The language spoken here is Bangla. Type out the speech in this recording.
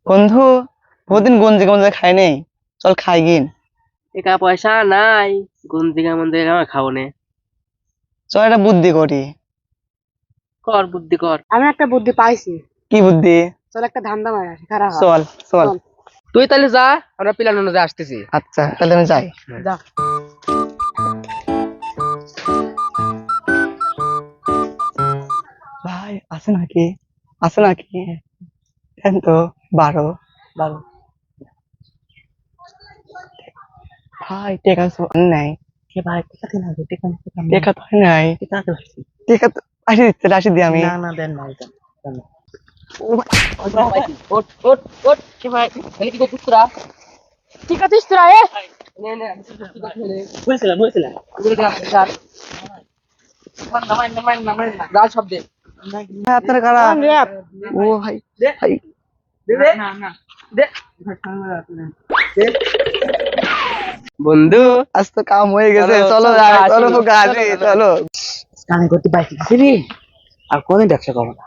বন্ধু বহুদিন গঞ্জি গঞ্জি খাই নেই, চল খাই গিন। টাকা পয়সা নাই, গঞ্জিকা মন্দির আমার খাও নে। চল একটা বুদ্ধি করি। কর বুদ্ধি কর। আমি একটা বুদ্ধি পাইছি। কি বুদ্ধি? চল একটা ধান্দা মারা খারাপ চল চল। তুই তাহলে যা, আমরা প্ল্যান অনুযায়ী আসতেছি। আচ্ছা তাহলে আমি যাই। যা। ভাই আছে নাকি? আছে নাকি? দেন তো 12 12। ভাই টেকা নাই। কে ভাই টিকা দিন আগে টিকা টেকা তো নাই। টিকা তো টেকা তো আসি দিচ্ছে, আসি দিই আমি। না না দেন ভাই দেন। ও ভাই, ওট ওট ওট কি ভাই, তাহলে কি করছিস তোরা? টিকা দিস তোরা নে নে, বলছিলাম যা সব দে। ভাই আপনার কারা? ও ভাই ভাই বন্ধু আজ তো কাম হয়ে গেছে, চলো, চলো চলো, যাই, আসি। চলো ফুকা আসি, চলো। কানে করতে পাইছি রে আর কোনদিন ব্যবসা করবো না।